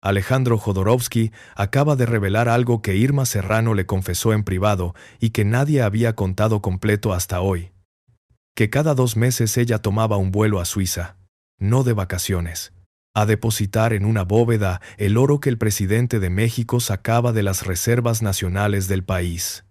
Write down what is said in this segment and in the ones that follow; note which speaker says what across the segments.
Speaker 1: Alejandro Jodorowsky acaba de revelar algo que Irma Serrano le confesó en privado y que nadie había contado completo hasta hoy. Que cada 2 meses ella tomaba un vuelo a Suiza, no de vacaciones, a depositar en una bóveda el oro que el presidente de México sacaba de las reservas nacionales del país,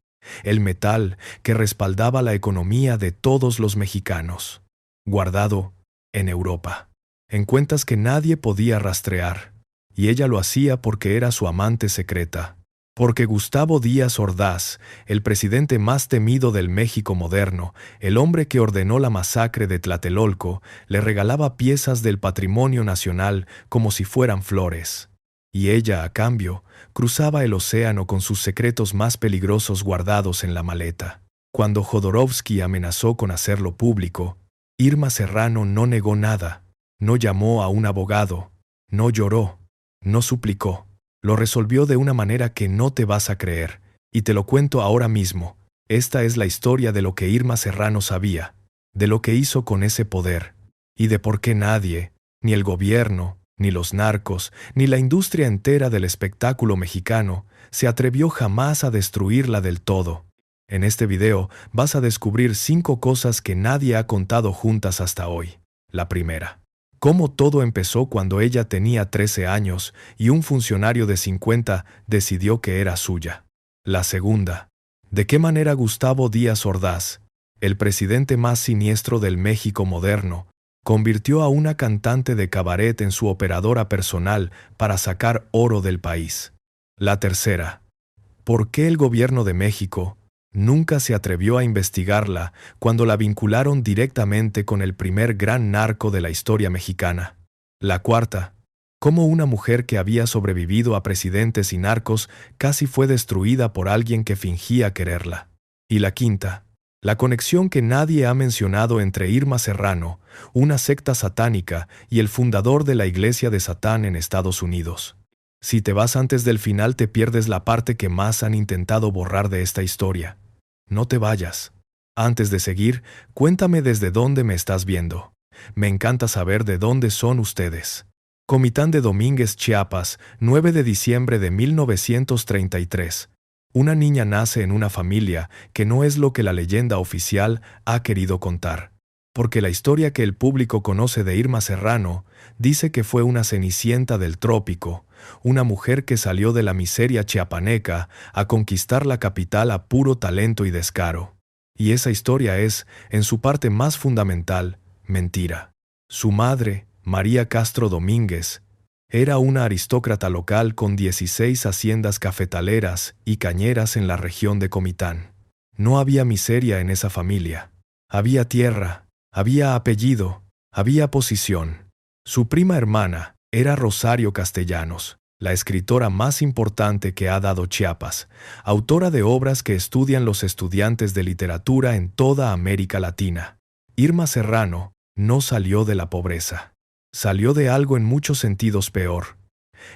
Speaker 1: el metal que respaldaba la economía de todos los mexicanos, guardado en Europa, en cuentas que nadie podía rastrear, y ella lo hacía porque era su amante secreta. Porque Gustavo Díaz Ordaz, el presidente más temido del México moderno, el hombre que ordenó la masacre de Tlatelolco, le regalaba piezas del patrimonio nacional como si fueran flores. Y ella, a cambio, cruzaba el océano con sus secretos más peligrosos guardados en la maleta. Cuando Jodorowsky amenazó con hacerlo público, Irma Serrano no negó nada, no llamó a un abogado, no lloró, no suplicó. Lo resolvió de una manera que no te vas a creer, y te lo cuento ahora mismo. Esta es la historia de lo que Irma Serrano sabía, de lo que hizo con ese poder, y de por qué nadie, ni el gobierno, ni los narcos, ni la industria entera del espectáculo mexicano, se atrevió jamás a destruirla del todo. En este video vas a descubrir 5 cosas que nadie ha contado juntas hasta hoy. La primera. Cómo todo empezó cuando ella tenía 13 años y un funcionario de 50 decidió que era suya. La segunda. De qué manera Gustavo Díaz Ordaz, el presidente más siniestro del México moderno, convirtió a una cantante de cabaret en su operadora personal para sacar oro del país. La tercera. ¿Por qué el gobierno de México nunca se atrevió a investigarla cuando la vincularon directamente con el primer gran narco de la historia mexicana? La cuarta, cómo una mujer que había sobrevivido a presidentes y narcos casi fue destruida por alguien que fingía quererla. Y la quinta, la conexión que nadie ha mencionado entre Irma Serrano, una secta satánica, y el fundador de la Iglesia de Satán en Estados Unidos. Si te vas antes del final te pierdes la parte que más han intentado borrar de esta historia. No te vayas. Antes de seguir, cuéntame desde dónde me estás viendo. Me encanta saber de dónde son ustedes. Comitán de Domínguez, Chiapas, 9 de diciembre de 1933. Una niña nace en una familia que no es lo que la leyenda oficial ha querido contar. Porque la historia que el público conoce de Irma Serrano dice que fue una cenicienta del trópico, una mujer que salió de la miseria chiapaneca a conquistar la capital a puro talento y descaro. Y esa historia es, en su parte más fundamental, mentira. Su madre, María Castro Domínguez, era una aristócrata local con 16 haciendas cafetaleras y cañeras en la región de Comitán. No había miseria en esa familia. Había tierra, había apellido, había posición. Su prima hermana era Rosario Castellanos, la escritora más importante que ha dado Chiapas, autora de obras que estudian los estudiantes de literatura en toda América Latina. Irma Serrano no salió de la pobreza. Salió de algo en muchos sentidos peor.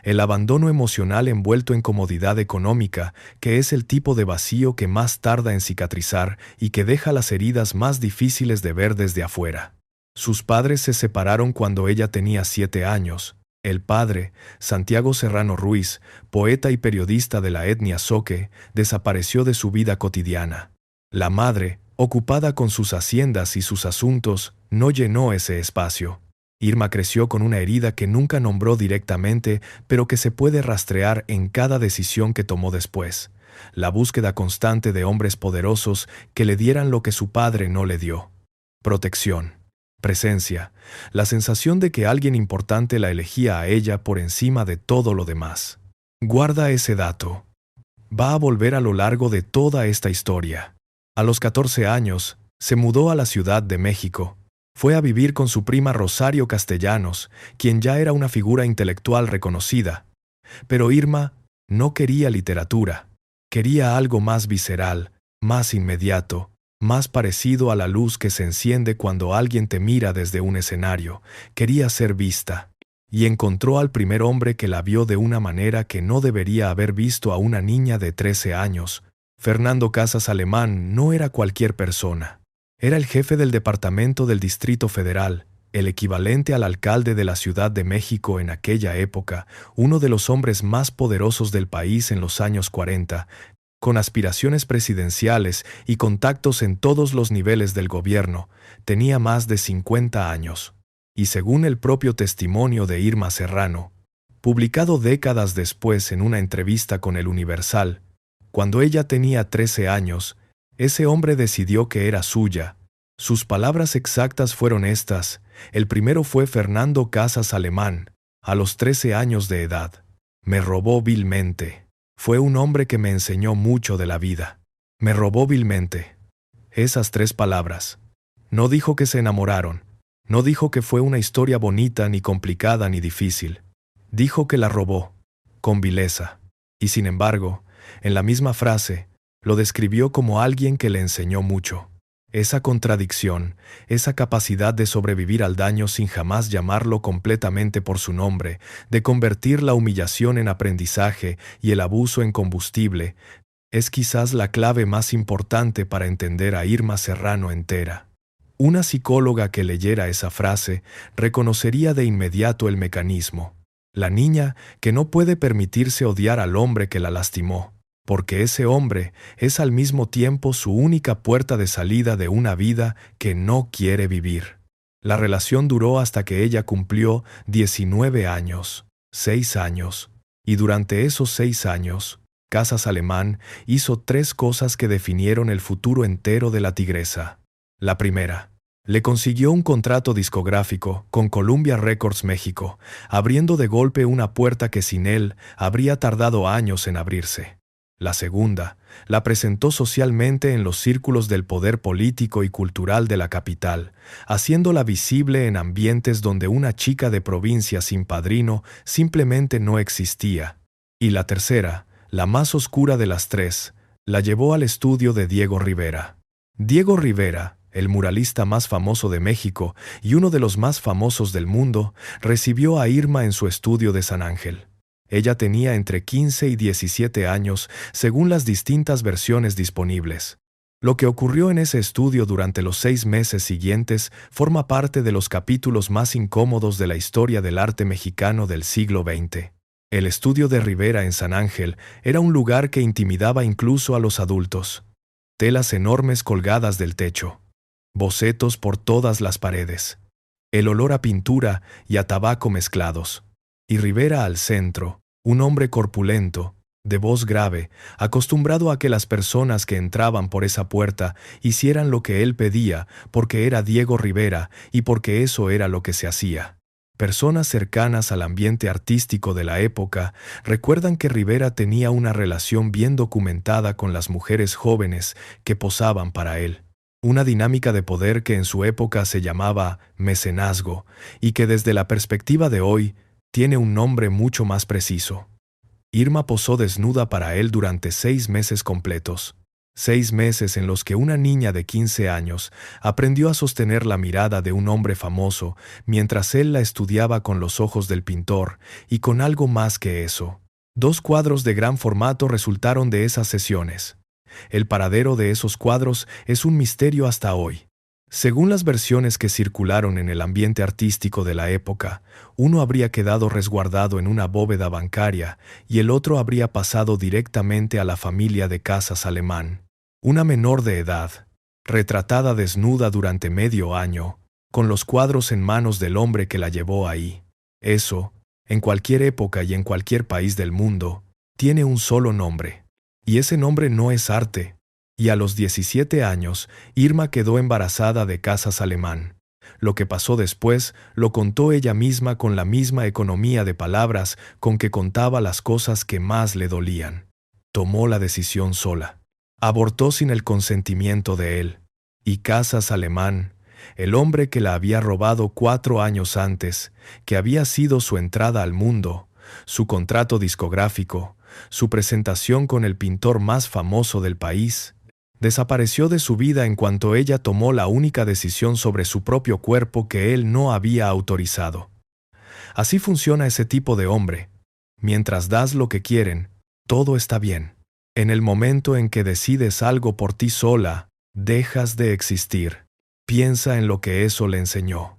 Speaker 1: El abandono emocional envuelto en comodidad económica, que es el tipo de vacío que más tarda en cicatrizar y que deja las heridas más difíciles de ver desde afuera. Sus padres se separaron cuando ella tenía 7 años. El padre, Santiago Serrano Ruiz, poeta y periodista de la etnia zoque, desapareció de su vida cotidiana. La madre, ocupada con sus haciendas y sus asuntos, no llenó ese espacio. Irma creció con una herida que nunca nombró directamente, pero que se puede rastrear en cada decisión que tomó después. La búsqueda constante de hombres poderosos que le dieran lo que su padre no le dio. Protección, presencia, la sensación de que alguien importante la elegía a ella por encima de todo lo demás. Guarda ese dato. Va a volver a lo largo de toda esta historia. A los 14 años, se mudó a la Ciudad de México. Fue a vivir con su prima Rosario Castellanos, quien ya era una figura intelectual reconocida. Pero Irma no quería literatura, quería algo más visceral, más inmediato, más parecido a la luz que se enciende cuando alguien te mira desde un escenario. Quería ser vista. Y encontró al primer hombre que la vio de una manera que no debería haber visto a una niña de 13 años. Fernando Casas Alemán no era cualquier persona. Era el jefe del departamento del Distrito Federal, el equivalente al alcalde de la Ciudad de México en aquella época, uno de los hombres más poderosos del país en los años 40, con aspiraciones presidenciales y contactos en todos los niveles del gobierno, tenía más de 50 años. Y según el propio testimonio de Irma Serrano, publicado décadas después en una entrevista con El Universal, cuando ella tenía 13 años, ese hombre decidió que era suya. Sus palabras exactas fueron estas. El primero fue Fernando Casas Alemán, a los 13 años de edad. Me robó vilmente. Fue un hombre que me enseñó mucho de la vida. Me robó vilmente. Esas 3 palabras. No dijo que se enamoraron. No dijo que fue una historia bonita, ni complicada, ni difícil. Dijo que la robó, con vileza. Y sin embargo, en la misma frase, lo describió como alguien que le enseñó mucho. Esa contradicción, esa capacidad de sobrevivir al daño sin jamás llamarlo completamente por su nombre, de convertir la humillación en aprendizaje y el abuso en combustible, es quizás la clave más importante para entender a Irma Serrano entera. Una psicóloga que leyera esa frase reconocería de inmediato el mecanismo. La niña que no puede permitirse odiar al hombre que la lastimó, porque ese hombre es al mismo tiempo su única puerta de salida de una vida que no quiere vivir. La relación duró hasta que ella cumplió 19 años, 6 años, y durante esos 6 años, Casas Alemán hizo 3 cosas que definieron el futuro entero de la tigresa. La primera, le consiguió un contrato discográfico con Columbia Records México, abriendo de golpe una puerta que sin él habría tardado años en abrirse. La segunda, la presentó socialmente en los círculos del poder político y cultural de la capital, haciéndola visible en ambientes donde una chica de provincia sin padrino simplemente no existía. Y la tercera, la más oscura de las 3, la llevó al estudio de Diego Rivera. Diego Rivera, el muralista más famoso de México y uno de los más famosos del mundo, recibió a Irma en su estudio de San Ángel. Ella tenía entre 15 y 17 años, según las distintas versiones disponibles. Lo que ocurrió en ese estudio durante los 6 meses siguientes forma parte de los capítulos más incómodos de la historia del arte mexicano del siglo XX. El estudio de Rivera en San Ángel era un lugar que intimidaba incluso a los adultos. Telas enormes colgadas del techo. Bocetos por todas las paredes. El olor a pintura y a tabaco mezclados. Y Rivera al centro, un hombre corpulento, de voz grave, acostumbrado a que las personas que entraban por esa puerta hicieran lo que él pedía porque era Diego Rivera y porque eso era lo que se hacía. Personas cercanas al ambiente artístico de la época recuerdan que Rivera tenía una relación bien documentada con las mujeres jóvenes que posaban para él. Una dinámica de poder que en su época se llamaba mecenazgo y que desde la perspectiva de hoy tiene un nombre mucho más preciso. Irma posó desnuda para él durante 6 meses completos. 6 meses en los que una niña de 15 años aprendió a sostener la mirada de un hombre famoso mientras él la estudiaba con los ojos del pintor y con algo más que eso. 2 cuadros de gran formato resultaron de esas sesiones. El paradero de esos cuadros es un misterio hasta hoy. Según las versiones que circularon en el ambiente artístico de la época, uno habría quedado resguardado en una bóveda bancaria y el otro habría pasado directamente a la familia de Casas Alemán. Una menor de edad, retratada desnuda durante medio año, con los cuadros en manos del hombre que la llevó ahí. Eso, en cualquier época y en cualquier país del mundo, tiene un solo nombre. Y ese nombre no es arte. Y a los 17 años, Irma quedó embarazada de Casas Alemán. Lo que pasó después lo contó ella misma con la misma economía de palabras con que contaba las cosas que más le dolían. Tomó la decisión sola. Abortó sin el consentimiento de él. Y Casas Alemán, el hombre que la había robado 4 años antes, que había sido su entrada al mundo, su contrato discográfico, su presentación con el pintor más famoso del país, desapareció de su vida en cuanto ella tomó la única decisión sobre su propio cuerpo que él no había autorizado. Así funciona ese tipo de hombre. Mientras das lo que quieren, todo está bien. En el momento en que decides algo por ti sola, dejas de existir. Piensa en lo que eso le enseñó.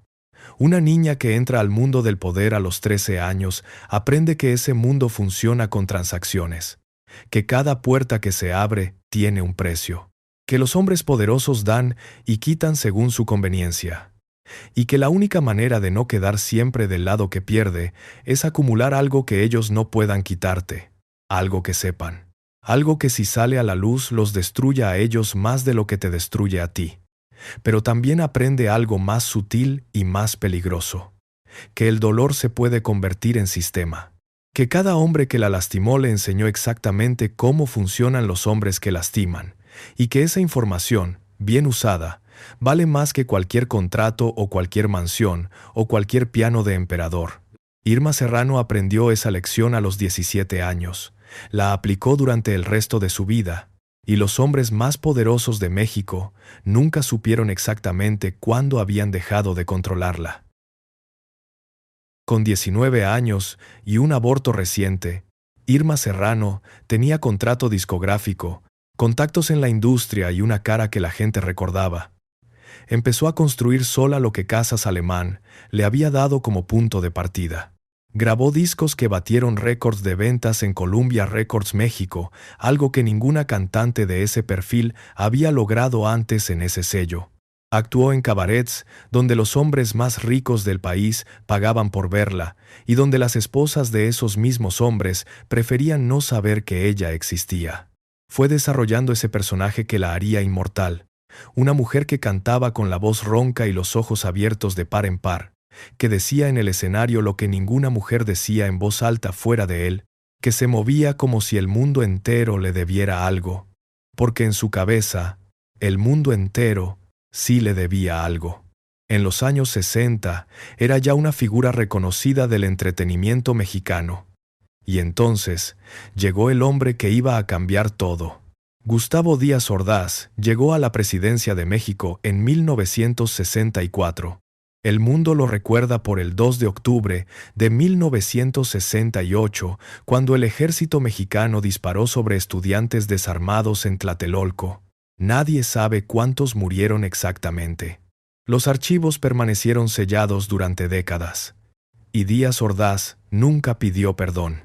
Speaker 1: Una niña que entra al mundo del poder a los 13 años aprende que ese mundo funciona con transacciones, que cada puerta que se abre tiene un precio, que los hombres poderosos dan y quitan según su conveniencia, y que la única manera de no quedar siempre del lado que pierde es acumular algo que ellos no puedan quitarte, algo que sepan, algo que si sale a la luz los destruya a ellos más de lo que te destruye a ti. Pero también aprende algo más sutil y más peligroso, que el dolor se puede convertir en sistema, que cada hombre que la lastimó le enseñó exactamente cómo funcionan los hombres que lastiman, y que esa información, bien usada, vale más que cualquier contrato o cualquier mansión o cualquier piano de emperador. Irma Serrano aprendió esa lección a los 17 años, la aplicó durante el resto de su vida, y los hombres más poderosos de México nunca supieron exactamente cuándo habían dejado de controlarla. Con 19 años y un aborto reciente, Irma Serrano tenía contrato discográfico, contactos en la industria y una cara que la gente recordaba. Empezó a construir sola lo que Casas Alemán le había dado como punto de partida. Grabó discos que batieron récords de ventas en Columbia Records México, algo que ninguna cantante de ese perfil había logrado antes en ese sello. Actuó en cabarets donde los hombres más ricos del país pagaban por verla y donde las esposas de esos mismos hombres preferían no saber que ella existía. Fue desarrollando ese personaje que la haría inmortal, una mujer que cantaba con la voz ronca y los ojos abiertos de par en par, que decía en el escenario lo que ninguna mujer decía en voz alta fuera de él, que se movía como si el mundo entero le debiera algo, porque en su cabeza, el mundo entero sí le debía algo. En los años 60 era ya una figura reconocida del entretenimiento mexicano. Y entonces llegó el hombre que iba a cambiar todo. Gustavo Díaz Ordaz llegó a la presidencia de México en 1964. El mundo lo recuerda por el 2 de octubre de 1968, cuando el ejército mexicano disparó sobre estudiantes desarmados en Tlatelolco. Nadie sabe cuántos murieron exactamente. Los archivos permanecieron sellados durante décadas. Y Díaz Ordaz nunca pidió perdón.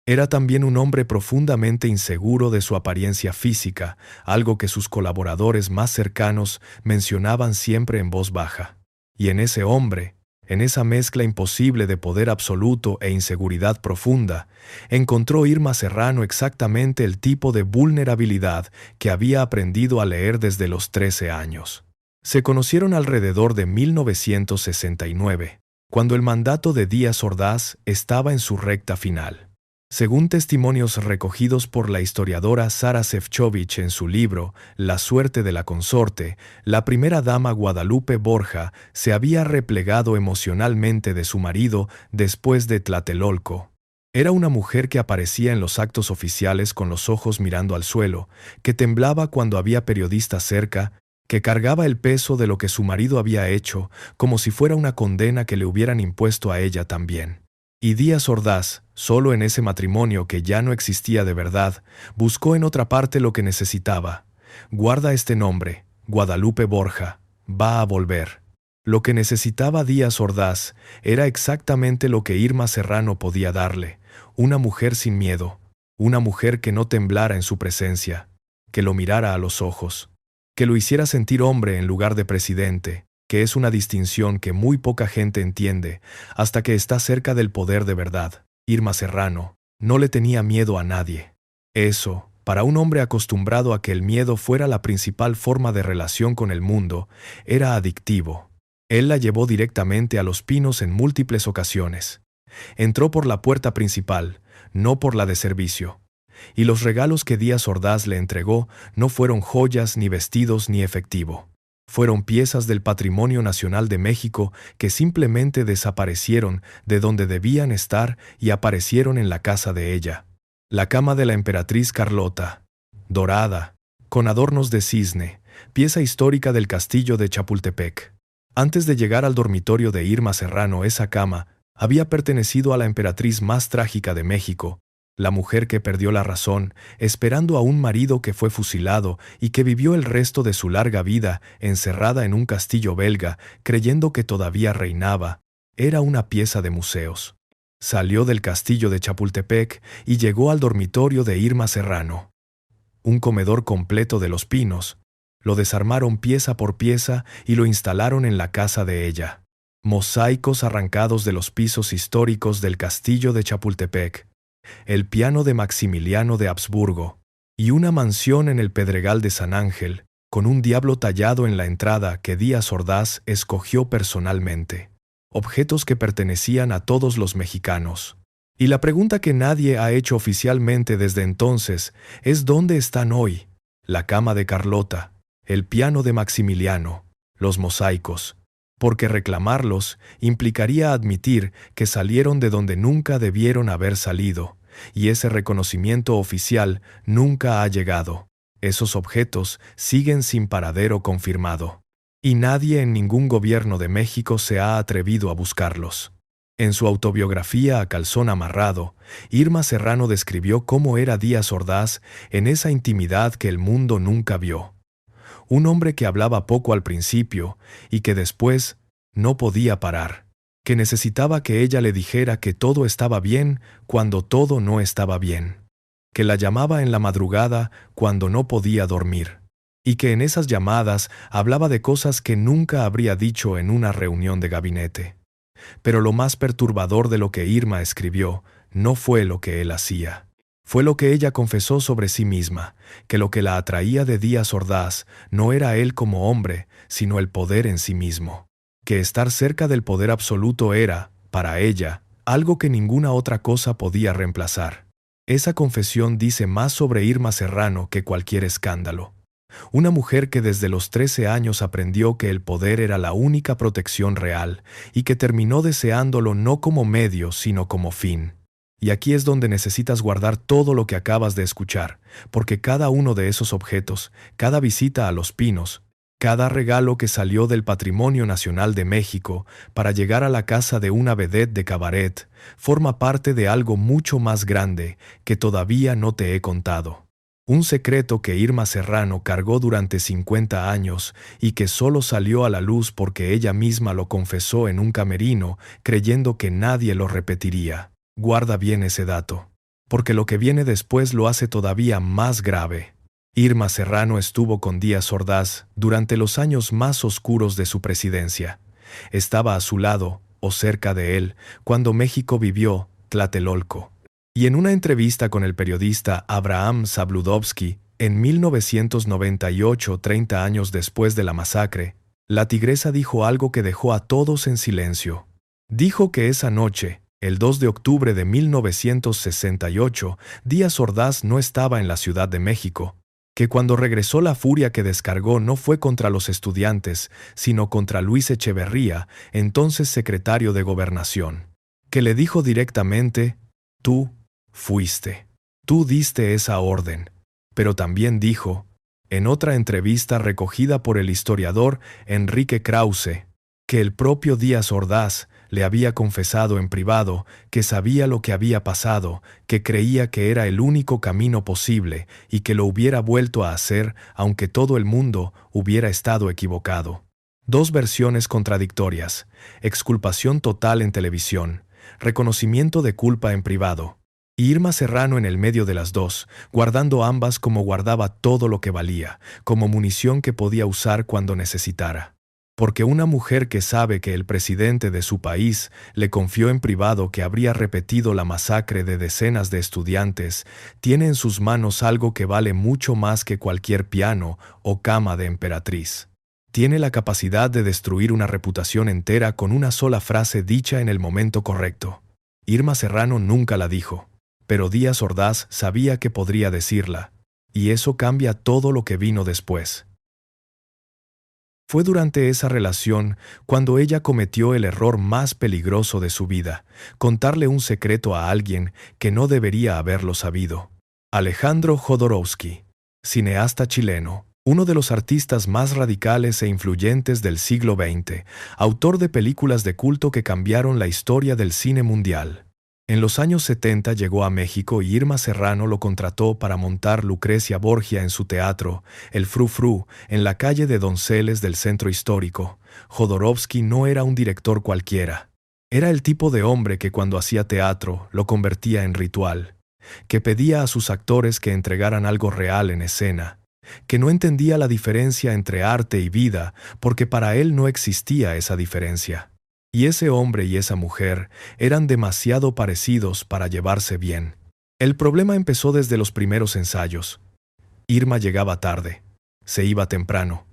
Speaker 1: Era también un hombre profundamente inseguro de su apariencia física, algo que sus colaboradores más cercanos mencionaban siempre en voz baja. Y en ese hombre, en esa mezcla imposible de poder absoluto e inseguridad profunda, encontró Irma Serrano exactamente el tipo de vulnerabilidad que había aprendido a leer desde los 13 años. Se conocieron alrededor de 1969, cuando el mandato de Díaz Ordaz estaba en su recta final. Según testimonios recogidos por la historiadora Sara Sefcovic en su libro La suerte de la consorte, la primera dama Guadalupe Borja se había replegado emocionalmente de su marido después de Tlatelolco. Era una mujer que aparecía en los actos oficiales con los ojos mirando al suelo, que temblaba cuando había periodistas cerca, que cargaba el peso de lo que su marido había hecho, como si fuera una condena que le hubieran impuesto a ella también. Y Díaz Ordaz, solo en ese matrimonio que ya no existía de verdad, buscó en otra parte lo que necesitaba. Guarda este nombre, Guadalupe Borja, va a volver. Lo que necesitaba Díaz Ordaz era exactamente lo que Irma Serrano podía darle, una mujer sin miedo, una mujer que no temblara en su presencia, que lo mirara a los ojos, que lo hiciera sentir hombre en lugar de presidente, que es una distinción que muy poca gente entiende hasta que está cerca del poder de verdad. Irma Serrano no le tenía miedo a nadie. Eso, para un hombre acostumbrado a que el miedo fuera la principal forma de relación con el mundo, era adictivo. Él la llevó directamente a Los Pinos en múltiples ocasiones. Entró por la puerta principal, no por la de servicio. Y los regalos que Díaz Ordaz le entregó no fueron joyas, ni vestidos, ni efectivo. Fueron piezas del patrimonio nacional de México que simplemente desaparecieron de donde debían estar y aparecieron en la casa de ella. La cama de la emperatriz Carlota, dorada, con adornos de cisne, pieza histórica del castillo de Chapultepec. Antes de llegar al dormitorio de Irma Serrano, esa cama había pertenecido a la emperatriz más trágica de México, la mujer que perdió la razón, esperando a un marido que fue fusilado y que vivió el resto de su larga vida encerrada en un castillo belga, creyendo que todavía reinaba, era una pieza de museos. Salió del castillo de Chapultepec y llegó al dormitorio de Irma Serrano. Un comedor completo de Los Pinos. Lo desarmaron pieza por pieza y lo instalaron en la casa de ella. Mosaicos arrancados de los pisos históricos del castillo de Chapultepec, el piano de Maximiliano de Habsburgo, y una mansión en el Pedregal de San Ángel, con un diablo tallado en la entrada que Díaz Ordaz escogió personalmente. Objetos que pertenecían a todos los mexicanos. Y la pregunta que nadie ha hecho oficialmente desde entonces es ¿dónde están hoy? La cama de Carlota, el piano de Maximiliano, los mosaicos. Porque reclamarlos implicaría admitir que salieron de donde nunca debieron haber salido, y ese reconocimiento oficial nunca ha llegado. Esos objetos siguen sin paradero confirmado. Y nadie en ningún gobierno de México se ha atrevido a buscarlos. En su autobiografía A calzón amarrado, Irma Serrano describió cómo era Díaz Ordaz en esa intimidad que el mundo nunca vio. Un hombre que hablaba poco al principio y que después no podía parar, que necesitaba que ella le dijera que todo estaba bien cuando todo no estaba bien, que la llamaba en la madrugada cuando no podía dormir, y que en esas llamadas hablaba de cosas que nunca habría dicho en una reunión de gabinete. Pero lo más perturbador de lo que Irma escribió no fue lo que él hacía. Fue lo que ella confesó sobre sí misma, que lo que la atraía de Díaz Ordaz no era él como hombre, sino el poder en sí mismo. Que estar cerca del poder absoluto era, para ella, algo que ninguna otra cosa podía reemplazar. Esa confesión dice más sobre Irma Serrano que cualquier escándalo. Una mujer que desde los 13 años aprendió que el poder era la única protección real y que terminó deseándolo no como medio, sino como fin. Y aquí es donde necesitas guardar todo lo que acabas de escuchar, porque cada uno de esos objetos, cada visita a Los Pinos, cada regalo que salió del Patrimonio Nacional de México para llegar a la casa de una vedette de cabaret, forma parte de algo mucho más grande que todavía no te he contado. Un secreto que Irma Serrano cargó durante 50 años y que solo salió a la luz porque ella misma lo confesó en un camerino, creyendo que nadie lo repetiría. Guarda bien ese dato, porque lo que viene después lo hace todavía más grave. Irma Serrano estuvo con Díaz Ordaz durante los años más oscuros de su presidencia. Estaba a su lado, o cerca de él, cuando México vivió Tlatelolco. Y en una entrevista con el periodista Abraham Zabludovsky, en 1998, 30 años después de la masacre, la tigresa dijo algo que dejó a todos en silencio. Dijo que esa noche, el 2 de octubre de 1968, Díaz Ordaz no estaba en la Ciudad de México, que cuando regresó la furia que descargó no fue contra los estudiantes, sino contra Luis Echeverría, entonces secretario de Gobernación, que le dijo directamente: «Tú fuiste. Tú diste esa orden». Pero también dijo, en otra entrevista recogida por el historiador Enrique Krause, que el propio Díaz Ordaz le había confesado en privado que sabía lo que había pasado, que creía que era el único camino posible y que lo hubiera vuelto a hacer aunque todo el mundo hubiera estado equivocado. Dos versiones contradictorias: exculpación total en televisión, reconocimiento de culpa en privado. Y Irma Serrano en el medio de las dos, guardando ambas como guardaba todo lo que valía, como munición que podía usar cuando necesitara. Porque una mujer que sabe que el presidente de su país le confió en privado que habría repetido la masacre de decenas de estudiantes, tiene en sus manos algo que vale mucho más que cualquier piano o cama de emperatriz. Tiene la capacidad de destruir una reputación entera con una sola frase dicha en el momento correcto. Irma Serrano nunca la dijo, pero Díaz Ordaz sabía que podría decirla, y eso cambia todo lo que vino después. Fue durante esa relación cuando ella cometió el error más peligroso de su vida, contarle un secreto a alguien que no debería haberlo sabido. Alejandro Jodorowsky, cineasta chileno, uno de los artistas más radicales e influyentes del siglo XX, autor de películas de culto que cambiaron la historia del cine mundial. En los años 70 llegó a México y Irma Serrano lo contrató para montar Lucrecia Borgia en su teatro, el Fru Fru, en la calle de Donceles del centro histórico. Jodorowsky no era un director cualquiera. Era el tipo de hombre que cuando hacía teatro lo convertía en ritual, que pedía a sus actores que entregaran algo real en escena, que no entendía la diferencia entre arte y vida porque para él no existía esa diferencia. Y ese hombre y esa mujer eran demasiado parecidos para llevarse bien. El problema empezó desde los primeros ensayos. Irma llegaba tarde, se iba temprano,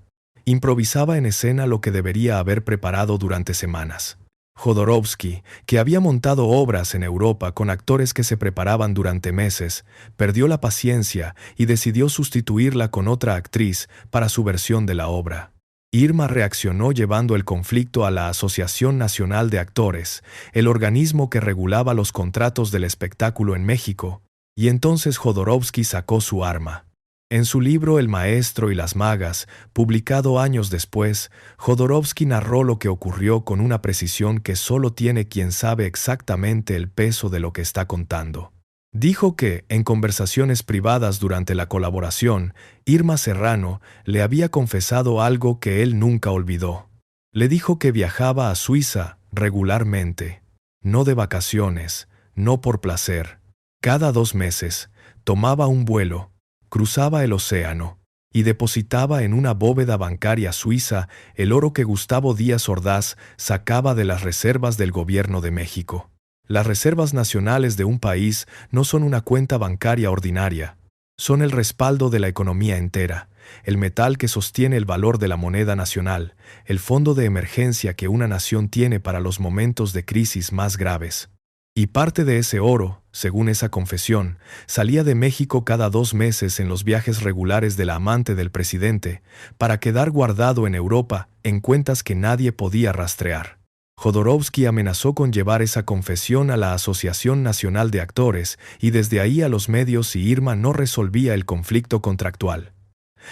Speaker 1: improvisaba en escena lo que debería haber preparado durante semanas. Jodorowsky, que había montado obras en Europa con actores que se preparaban durante meses, perdió la paciencia y decidió sustituirla con otra actriz para su versión de la obra. Irma reaccionó llevando el conflicto a la Asociación Nacional de Actores, el organismo que regulaba los contratos del espectáculo en México, y entonces Jodorowsky sacó su arma. En su libro El maestro y las magas, publicado años después, Jodorowsky narró lo que ocurrió con una precisión que solo tiene quien sabe exactamente el peso de lo que está contando. Dijo que, en conversaciones privadas durante la colaboración, Irma Serrano le había confesado algo que él nunca olvidó. Le dijo que viajaba a Suiza regularmente, no de vacaciones, no por placer. Cada 2 meses, tomaba un vuelo, cruzaba el océano y depositaba en una bóveda bancaria suiza el oro que Gustavo Díaz Ordaz sacaba de las reservas del gobierno de México. Las reservas nacionales de un país no son una cuenta bancaria ordinaria. Son el respaldo de la economía entera, el metal que sostiene el valor de la moneda nacional, el fondo de emergencia que una nación tiene para los momentos de crisis más graves. Y parte de ese oro, según esa confesión, salía de México cada 2 meses en los viajes regulares de la amante del presidente, para quedar guardado en Europa en cuentas que nadie podía rastrear. Jodorowsky amenazó con llevar esa confesión a la Asociación Nacional de Actores y desde ahí a los medios si Irma no resolvía el conflicto contractual.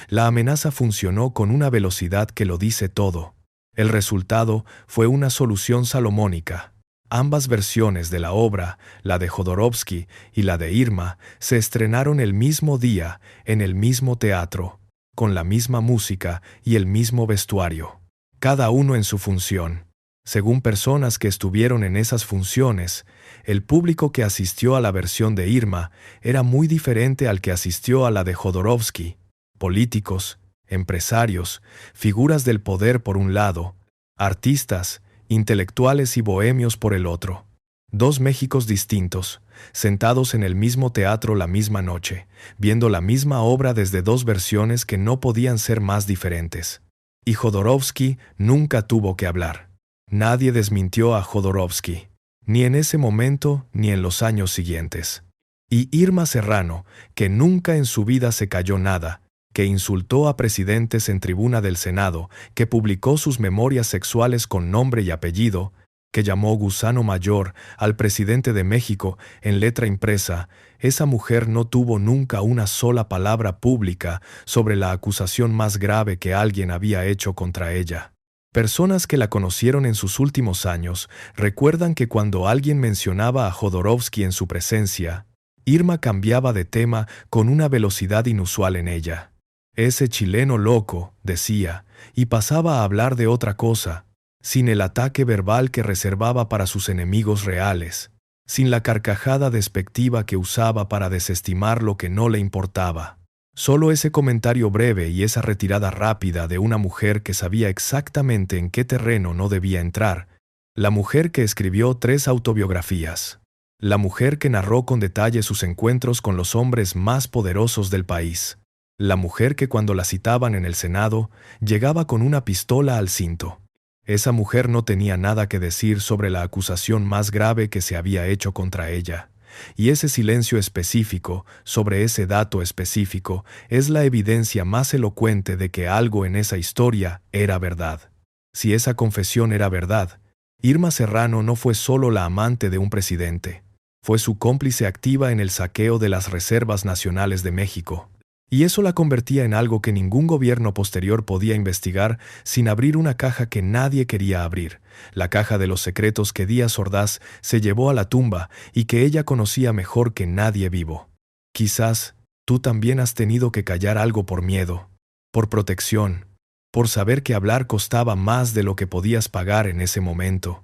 Speaker 1: La amenaza funcionó con una velocidad que lo dice todo. El resultado fue una solución salomónica. Ambas versiones de la obra, la de Jodorowsky y la de Irma, se estrenaron el mismo día, en el mismo teatro, con la misma música y el mismo vestuario. Cada uno en su función. Según personas que estuvieron en esas funciones, el público que asistió a la versión de Irma era muy diferente al que asistió a la de Jodorowsky. Políticos, empresarios, figuras del poder por un lado, artistas, intelectuales y bohemios por el otro. 2 Méxicos distintos, sentados en el mismo teatro la misma noche, viendo la misma obra desde 2 versiones que no podían ser más diferentes. Y Jodorowsky nunca tuvo que hablar. Nadie desmintió a Jodorowsky, ni en ese momento ni en los años siguientes. Y Irma Serrano, que nunca en su vida se calló nada, que insultó a presidentes en tribuna del Senado, que publicó sus memorias sexuales con nombre y apellido, que llamó gusano mayor al presidente de México en letra impresa, esa mujer no tuvo nunca una sola palabra pública sobre la acusación más grave que alguien había hecho contra ella. Personas que la conocieron en sus últimos años recuerdan que cuando alguien mencionaba a Jodorowsky en su presencia, Irma cambiaba de tema con una velocidad inusual en ella. Ese chileno loco, decía, y pasaba a hablar de otra cosa, sin el ataque verbal que reservaba para sus enemigos reales, sin la carcajada despectiva que usaba para desestimar lo que no le importaba. Solo ese comentario breve y esa retirada rápida de una mujer que sabía exactamente en qué terreno no debía entrar, la mujer que escribió 3 autobiografías, la mujer que narró con detalle sus encuentros con los hombres más poderosos del país, la mujer que cuando la citaban en el Senado llegaba con una pistola al cinto. Esa mujer no tenía nada que decir sobre la acusación más grave que se había hecho contra ella. Y ese silencio específico, sobre ese dato específico, es la evidencia más elocuente de que algo en esa historia era verdad. Si esa confesión era verdad, Irma Serrano no fue solo la amante de un presidente, fue su cómplice activa en el saqueo de las reservas nacionales de México. Y eso la convertía en algo que ningún gobierno posterior podía investigar sin abrir una caja que nadie quería abrir, la caja de los secretos que Díaz Ordaz se llevó a la tumba y que ella conocía mejor que nadie vivo. Quizás tú también has tenido que callar algo por miedo, por protección, por saber que hablar costaba más de lo que podías pagar en ese momento.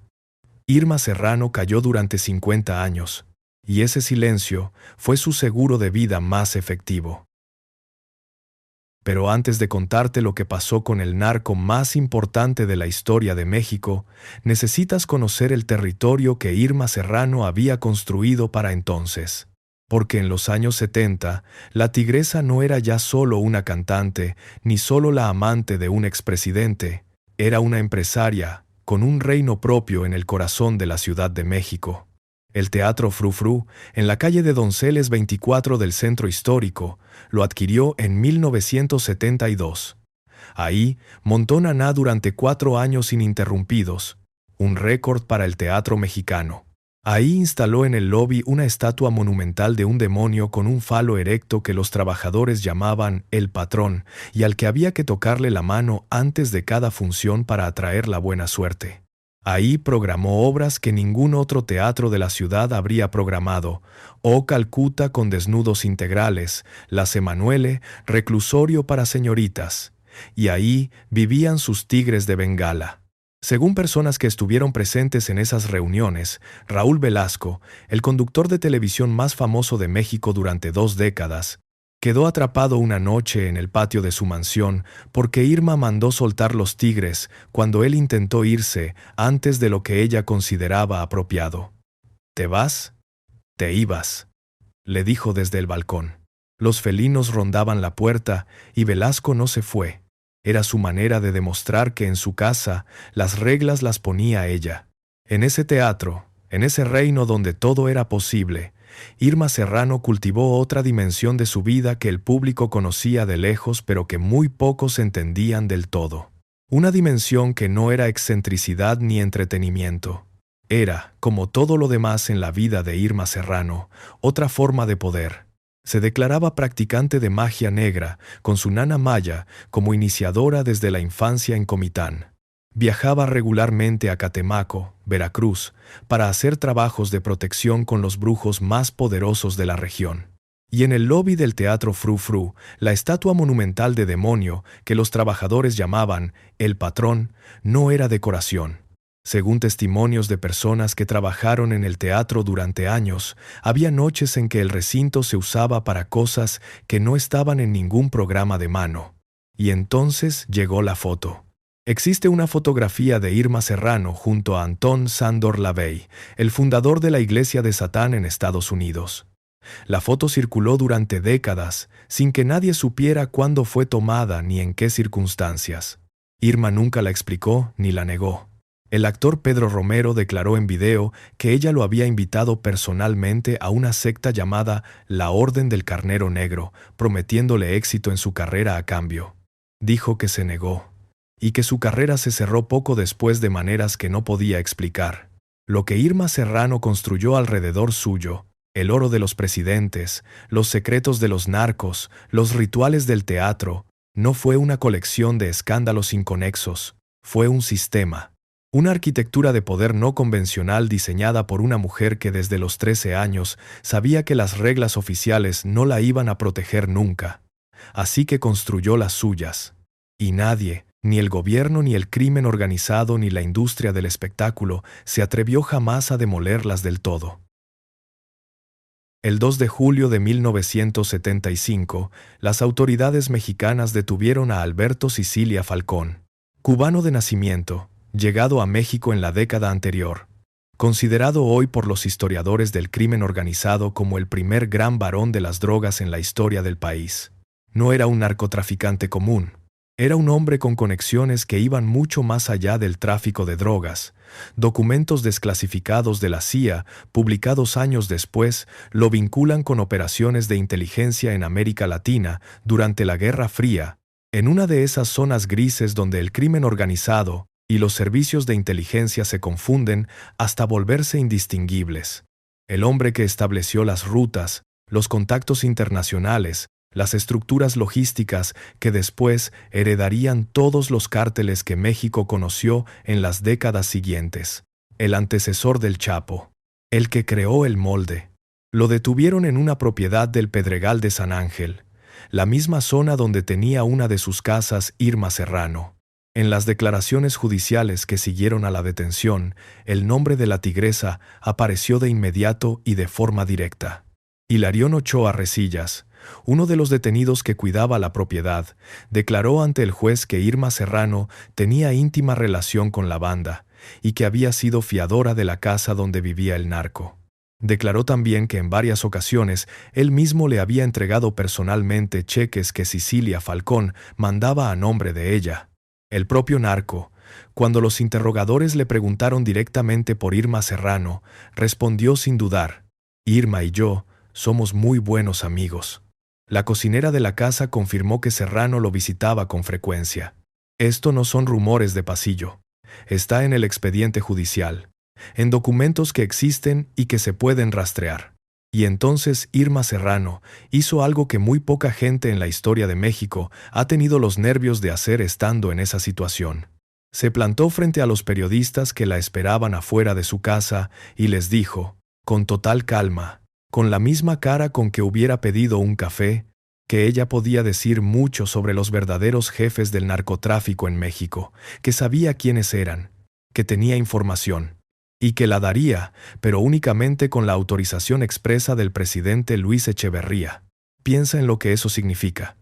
Speaker 1: Irma Serrano calló durante 50 años, y ese silencio fue su seguro de vida más efectivo. Pero antes de contarte lo que pasó con el narco más importante de la historia de México, necesitas conocer el territorio que Irma Serrano había construido para entonces. Porque en los años 70, la tigresa no era ya solo una cantante, ni solo la amante de un expresidente, era una empresaria, con un reino propio en el corazón de la Ciudad de México. El Teatro Frou Frou, en la calle de Donceles 24 del Centro Histórico, lo adquirió en 1972. Ahí montó Naná durante 4 años ininterrumpidos, un récord para el teatro mexicano. Ahí instaló en el lobby una estatua monumental de un demonio con un falo erecto que los trabajadores llamaban el patrón y al que había que tocarle la mano antes de cada función para atraer la buena suerte. Ahí programó obras que ningún otro teatro de la ciudad habría programado: O Calcuta con desnudos integrales, Las Emanuele, Reclusorio para señoritas. Y ahí vivían sus tigres de Bengala. Según personas que estuvieron presentes en esas reuniones, Raúl Velasco, el conductor de televisión más famoso de México durante 2 décadas, quedó atrapado una noche en el patio de su mansión porque Irma mandó soltar los tigres cuando él intentó irse antes de lo que ella consideraba apropiado. ¿Te vas? Te ibas, le dijo desde el balcón. Los felinos rondaban la puerta y Velasco no se fue. Era su manera de demostrar que en su casa las reglas las ponía ella. En ese teatro, en ese reino donde todo era posible, Irma Serrano cultivó otra dimensión de su vida que el público conocía de lejos pero que muy pocos entendían del todo. Una dimensión que no era excentricidad ni entretenimiento. Era, como todo lo demás en la vida de Irma Serrano, otra forma de poder. Se declaraba practicante de magia negra, con su nana Maya como iniciadora desde la infancia en Comitán. Viajaba regularmente a Catemaco, Veracruz, para hacer trabajos de protección con los brujos más poderosos de la región. Y en el lobby del Teatro Frou Frou, la estatua monumental de demonio, que los trabajadores llamaban el patrón, no era decoración. Según testimonios de personas que trabajaron en el teatro durante años, había noches en que el recinto se usaba para cosas que no estaban en ningún programa de mano. Y entonces llegó la foto. Existe una fotografía de Irma Serrano junto a Anton Sándor Lavey, el fundador de la Iglesia de Satán en Estados Unidos. La foto circuló durante décadas, sin que nadie supiera cuándo fue tomada ni en qué circunstancias. Irma nunca la explicó ni la negó. El actor Pedro Romero declaró en video que ella lo había invitado personalmente a una secta llamada La Orden del Carnero Negro, prometiéndole éxito en su carrera a cambio. Dijo que se negó, y que su carrera se cerró poco después de maneras que no podía explicar. Lo que Irma Serrano construyó alrededor suyo, el oro de los presidentes, los secretos de los narcos, los rituales del teatro, no fue una colección de escándalos inconexos, fue un sistema. Una arquitectura de poder no convencional diseñada por una mujer que desde los 13 años sabía que las reglas oficiales no la iban a proteger nunca. Así que construyó las suyas. Y nadie, ni el gobierno, ni el crimen organizado, ni la industria del espectáculo, se atrevió jamás a demolerlas del todo. El 2 de julio de 1975, las autoridades mexicanas detuvieron a Alberto Sicilia Falcón, cubano de nacimiento, llegado a México en la década anterior, considerado hoy por los historiadores del crimen organizado como el primer gran barón de las drogas en la historia del país. No era un narcotraficante común, era un hombre con conexiones que iban mucho más allá del tráfico de drogas. Documentos desclasificados de la CIA, publicados años después, lo vinculan con operaciones de inteligencia en América Latina durante la Guerra Fría, en una de esas zonas grises donde el crimen organizado y los servicios de inteligencia se confunden hasta volverse indistinguibles. El hombre que estableció las rutas, los contactos internacionales, las estructuras logísticas que después heredarían todos los cárteles que México conoció en las décadas siguientes. El antecesor del Chapo, el que creó el molde. Lo detuvieron en una propiedad del Pedregal de San Ángel, la misma zona donde tenía una de sus casas Irma Serrano. En las declaraciones judiciales que siguieron a la detención, el nombre de la tigresa apareció de inmediato y de forma directa. Hilarión Ochoa Resillas, uno de los detenidos que cuidaba la propiedad, declaró ante el juez que Irma Serrano tenía íntima relación con la banda y que había sido fiadora de la casa donde vivía el narco. Declaró también que en varias ocasiones él mismo le había entregado personalmente cheques que Cecilia Falcón mandaba a nombre de ella. El propio narco, cuando los interrogadores le preguntaron directamente por Irma Serrano, respondió sin dudar: «Irma y yo somos muy buenos amigos». La cocinera de la casa confirmó que Serrano lo visitaba con frecuencia. Esto no son rumores de pasillo. Está en el expediente judicial, en documentos que existen y que se pueden rastrear. Y entonces Irma Serrano hizo algo que muy poca gente en la historia de México ha tenido los nervios de hacer estando en esa situación. Se plantó frente a los periodistas que la esperaban afuera de su casa y les dijo, con total calma, con la misma cara con que hubiera pedido un café, que ella podía decir mucho sobre los verdaderos jefes del narcotráfico en México, que sabía quiénes eran, que tenía información, y que la daría, pero únicamente con la autorización expresa del presidente Luis Echeverría. Piensa en lo que eso significa.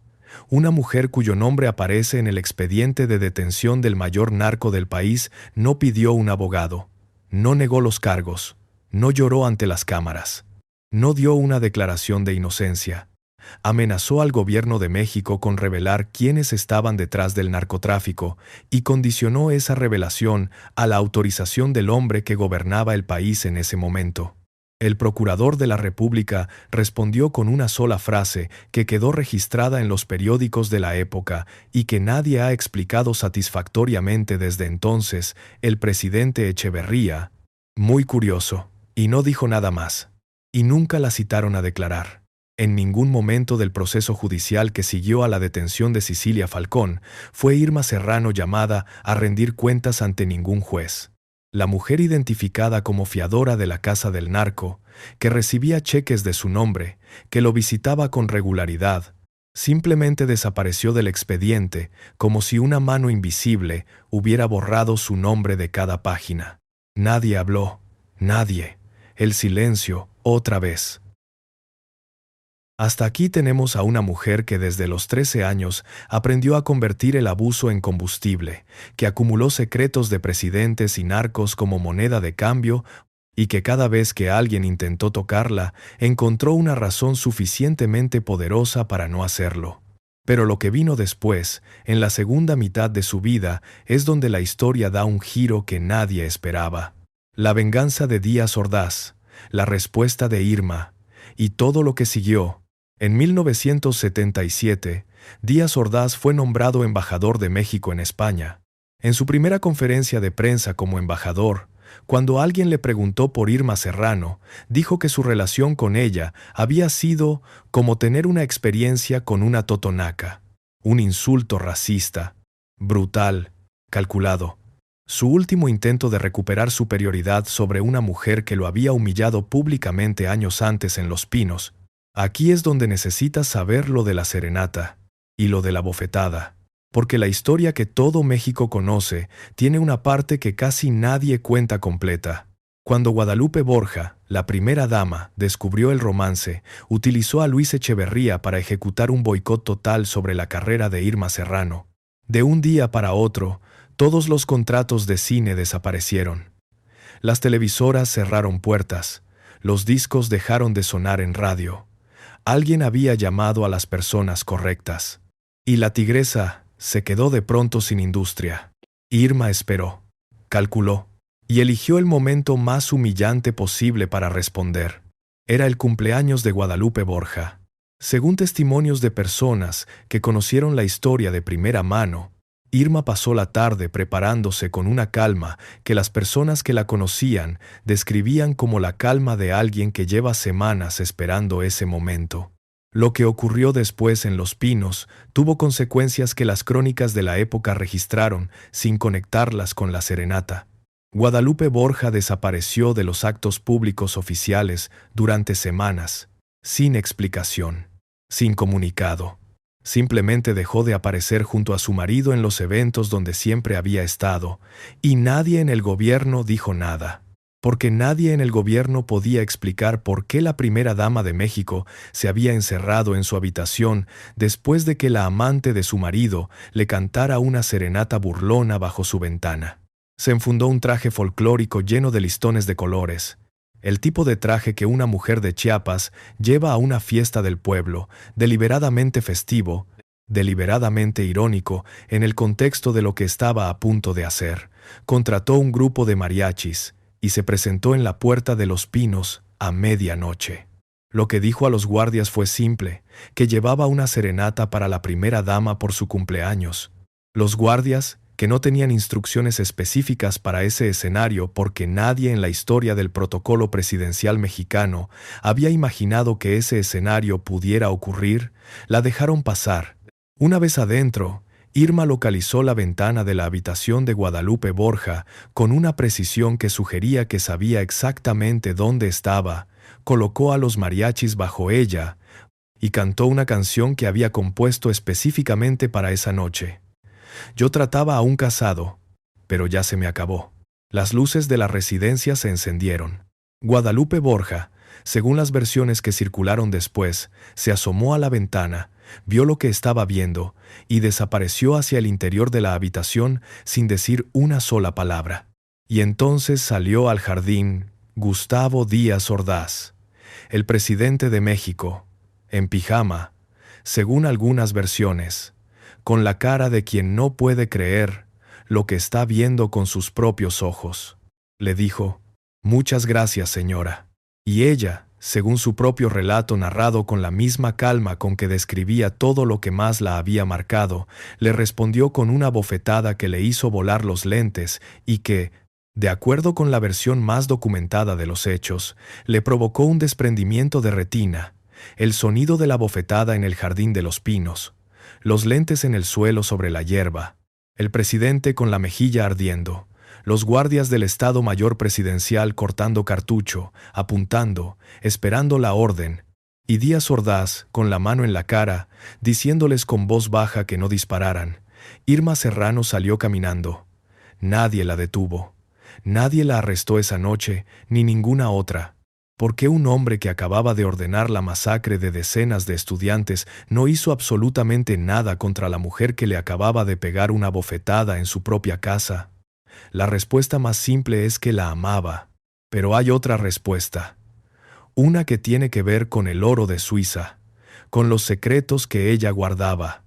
Speaker 1: Una mujer cuyo nombre aparece en el expediente de detención del mayor narco del país no pidió un abogado, no negó los cargos, no lloró ante las cámaras, no dio una declaración de inocencia. Amenazó al gobierno de México con revelar quiénes estaban detrás del narcotráfico y condicionó esa revelación a la autorización del hombre que gobernaba el país en ese momento. El procurador de la República respondió con una sola frase que quedó registrada en los periódicos de la época y que nadie ha explicado satisfactoriamente desde entonces: el presidente Echeverría, muy curioso, y no dijo nada más. Y nunca la citaron a declarar. En ningún momento del proceso judicial que siguió a la detención de Cecilia Falcón fue Irma Serrano llamada a rendir cuentas ante ningún juez. La mujer identificada como fiadora de la casa del narco, que recibía cheques de su nombre, que lo visitaba con regularidad, simplemente desapareció del expediente como si una mano invisible hubiera borrado su nombre de cada página. Nadie habló, nadie. El silencio, otra vez. Hasta aquí tenemos a una mujer que desde los 13 años aprendió a convertir el abuso en combustible, que acumuló secretos de presidentes y narcos como moneda de cambio y que cada vez que alguien intentó tocarla, encontró una razón suficientemente poderosa para no hacerlo. Pero lo que vino después, en la segunda mitad de su vida, es donde la historia da un giro que nadie esperaba. La venganza de Díaz Ordaz, la respuesta de Irma, y todo lo que siguió. En 1977, Díaz Ordaz fue nombrado embajador de México en España. En su primera conferencia de prensa como embajador, cuando alguien le preguntó por Irma Serrano, dijo que su relación con ella había sido como tener una experiencia con una totonaca, un insulto racista, brutal, calculado. Su último intento de recuperar superioridad sobre una mujer que lo había humillado públicamente años antes en Los Pinos. Aquí es donde necesitas saber lo de la serenata y lo de la bofetada, porque la historia que todo México conoce tiene una parte que casi nadie cuenta completa. Cuando Guadalupe Borja, la primera dama, descubrió el romance, utilizó a Luis Echeverría para ejecutar un boicot total sobre la carrera de Irma Serrano. De un día para otro, todos los contratos de cine desaparecieron. Las televisoras cerraron puertas, los discos dejaron de sonar en radio. Alguien había llamado a las personas correctas. Y la tigresa se quedó de pronto sin industria. Irma esperó, calculó, y eligió el momento más humillante posible para responder. Era el cumpleaños de Guadalupe Borja. Según testimonios de personas que conocieron la historia de primera mano, Irma pasó la tarde preparándose con una calma que las personas que la conocían describían como la calma de alguien que lleva semanas esperando ese momento. Lo que ocurrió después en Los Pinos tuvo consecuencias que las crónicas de la época registraron sin conectarlas con la serenata. Guadalupe Borja desapareció de los actos públicos oficiales durante semanas, sin explicación, sin comunicado. Simplemente dejó de aparecer junto a su marido en los eventos donde siempre había estado, y nadie en el gobierno dijo nada, porque nadie en el gobierno podía explicar por qué la primera dama de México se había encerrado en su habitación después de que la amante de su marido le cantara una serenata burlona bajo su ventana. Se enfundó un traje folclórico lleno de listones de colores, el tipo de traje que una mujer de Chiapas lleva a una fiesta del pueblo, deliberadamente festivo, deliberadamente irónico en el contexto de lo que estaba a punto de hacer. Contrató un grupo de mariachis y se presentó en la puerta de Los Pinos a medianoche. Lo que dijo a los guardias fue simple, que llevaba una serenata para la primera dama por su cumpleaños. Los guardias, que no tenían instrucciones específicas para ese escenario porque nadie en la historia del protocolo presidencial mexicano había imaginado que ese escenario pudiera ocurrir, la dejaron pasar. Una vez adentro, Irma localizó la ventana de la habitación de Guadalupe Borja con una precisión que sugería que sabía exactamente dónde estaba, colocó a los mariachis bajo ella y cantó una canción que había compuesto específicamente para esa noche. Yo trataba a un casado, pero ya se me acabó. Las luces de la residencia se encendieron. Guadalupe Borja, según las versiones que circularon después, se asomó a la ventana, vio lo que estaba viendo y desapareció hacia el interior de la habitación sin decir una sola palabra. Y entonces salió al jardín Gustavo Díaz Ordaz, el presidente de México, en pijama, según algunas versiones, con la cara de quien no puede creer lo que está viendo con sus propios ojos. Le dijo: «Muchas gracias, señora». Y ella, según su propio relato narrado con la misma calma con que describía todo lo que más la había marcado, le respondió con una bofetada que le hizo volar los lentes y que, de acuerdo con la versión más documentada de los hechos, le provocó un desprendimiento de retina, el sonido de la bofetada en el jardín de Los Pinos, los lentes en el suelo sobre la hierba, el presidente con la mejilla ardiendo, los guardias del Estado Mayor Presidencial cortando cartucho, apuntando, esperando la orden, y Díaz Ordaz, con la mano en la cara, diciéndoles con voz baja que no dispararan. Irma Serrano salió caminando. Nadie la detuvo. Nadie la arrestó esa noche, ni ninguna otra. ¿Por qué un hombre que acababa de ordenar la masacre de decenas de estudiantes no hizo absolutamente nada contra la mujer que le acababa de pegar una bofetada en su propia casa? La respuesta más simple es que la amaba. Pero hay otra respuesta. Una que tiene que ver con el oro de Suiza, con los secretos que ella guardaba,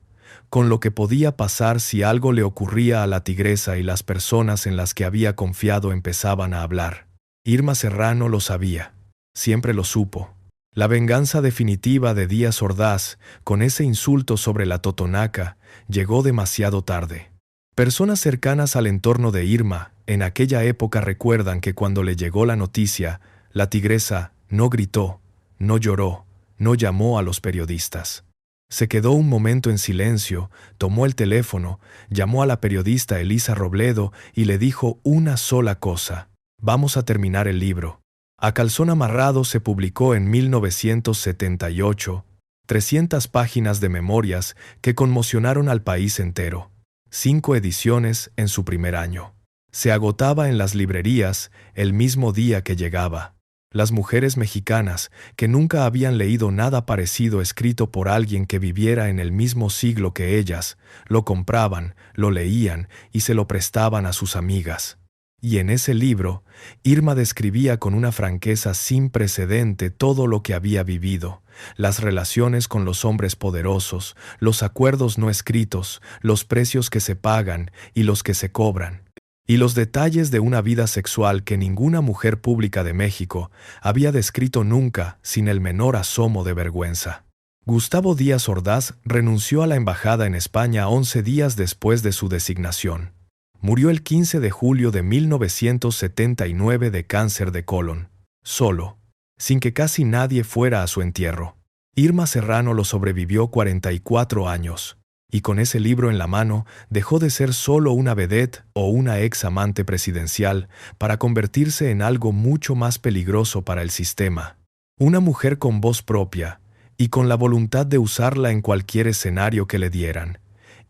Speaker 1: con lo que podía pasar si algo le ocurría a la tigresa y las personas en las que había confiado empezaban a hablar. Irma Serrano lo sabía. Siempre lo supo. La venganza definitiva de Díaz Ordaz, con ese insulto sobre la totonaca, llegó demasiado tarde. Personas cercanas al entorno de Irma, en aquella época recuerdan que cuando le llegó la noticia, la tigresa no gritó, no lloró, no llamó a los periodistas. Se quedó un momento en silencio, tomó el teléfono, llamó a la periodista Elisa Robledo y le dijo una sola cosa: «Vamos a terminar el libro». A calzón amarrado se publicó en 1978, 300 páginas de memorias que conmocionaron al país entero. 5 ediciones en su primer año. Se agotaba en las librerías el mismo día que llegaba. Las mujeres mexicanas, que nunca habían leído nada parecido escrito por alguien que viviera en el mismo siglo que ellas, lo compraban, lo leían y se lo prestaban a sus amigas. Y en ese libro, Irma describía con una franqueza sin precedente todo lo que había vivido, las relaciones con los hombres poderosos, los acuerdos no escritos, los precios que se pagan y los que se cobran, y los detalles de una vida sexual que ninguna mujer pública de México había descrito nunca sin el menor asomo de vergüenza. Gustavo Díaz Ordaz renunció a la embajada en España 11 días después de su designación. Murió el 15 de julio de 1979 de cáncer de colon, solo, sin que casi nadie fuera a su entierro. Irma Serrano lo sobrevivió 44 años, y con ese libro en la mano dejó de ser solo una vedette o una ex amante presidencial para convertirse en algo mucho más peligroso para el sistema. Una mujer con voz propia y con la voluntad de usarla en cualquier escenario que le dieran,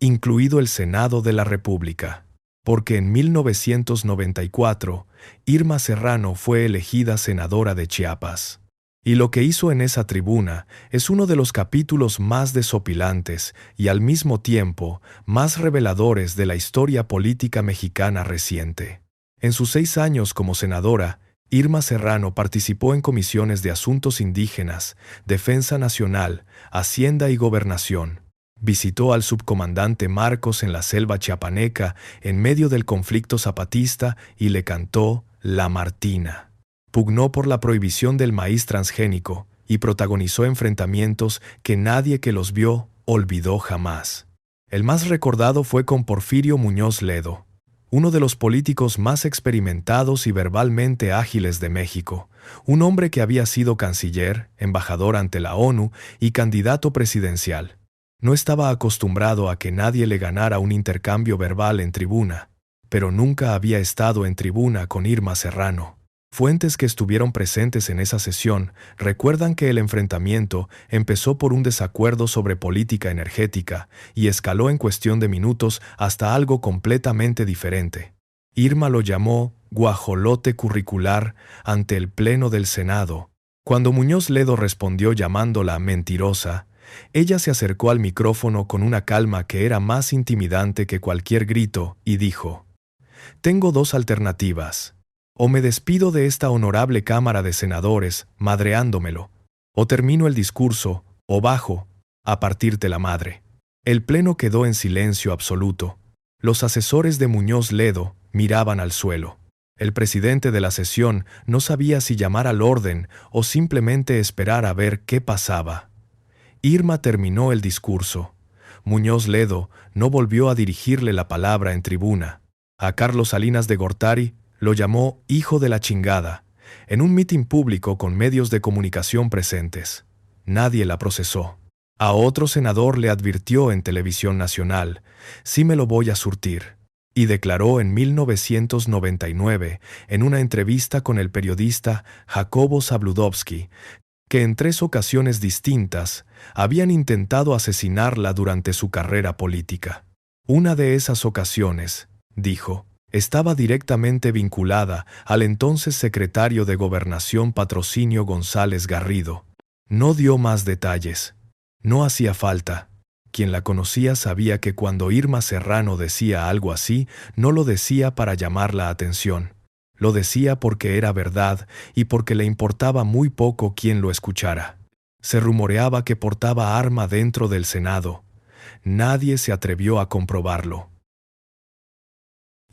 Speaker 1: incluido el Senado de la República. Porque en 1994, Irma Serrano fue elegida senadora de Chiapas. Y lo que hizo en esa tribuna es uno de los capítulos más desopilantes y al mismo tiempo más reveladores de la historia política mexicana reciente. En sus 6 años como senadora, Irma Serrano participó en comisiones de asuntos indígenas, defensa nacional, hacienda y gobernación. Visitó al subcomandante Marcos en la selva chiapaneca en medio del conflicto zapatista y le cantó La Martina. Pugnó por la prohibición del maíz transgénico y protagonizó enfrentamientos que nadie que los vio olvidó jamás. El más recordado fue con Porfirio Muñoz Ledo, uno de los políticos más experimentados y verbalmente ágiles de México, un hombre que había sido canciller, embajador ante la ONU y candidato presidencial. No estaba acostumbrado a que nadie le ganara un intercambio verbal en tribuna, pero nunca había estado en tribuna con Irma Serrano. Fuentes que estuvieron presentes en esa sesión recuerdan que el enfrentamiento empezó por un desacuerdo sobre política energética y escaló en cuestión de minutos hasta algo completamente diferente. Irma lo llamó guajolote curricular ante el Pleno del Senado. Cuando Muñoz Ledo respondió llamándola mentirosa, ella se acercó al micrófono con una calma que era más intimidante que cualquier grito y dijo: «Tengo 2 alternativas. O me despido de esta honorable Cámara de Senadores, madreándomelo, o termino el discurso, o bajo, a partirte la madre». El pleno quedó en silencio absoluto. Los asesores de Muñoz Ledo miraban al suelo. El presidente de la sesión no sabía si llamar al orden o simplemente esperar a ver qué pasaba. Irma terminó el discurso. Muñoz Ledo no volvió a dirigirle la palabra en tribuna. A Carlos Salinas de Gortari lo llamó hijo de la chingada, en un mitin público con medios de comunicación presentes. Nadie la procesó. A otro senador le advirtió en televisión nacional: «Sí me lo voy a surtir», y declaró en 1999, en una entrevista con el periodista Jacobo Zabludovsky, que en 3 ocasiones distintas habían intentado asesinarla durante su carrera política. Una de esas ocasiones, dijo, estaba directamente vinculada al entonces secretario de Gobernación Patrocinio González Garrido. No dio más detalles. No hacía falta. Quien la conocía sabía que cuando Irma Serrano decía algo así, no lo decía para llamar la atención. Lo decía porque era verdad y porque le importaba muy poco quién lo escuchara. Se rumoreaba que portaba arma dentro del Senado. Nadie se atrevió a comprobarlo.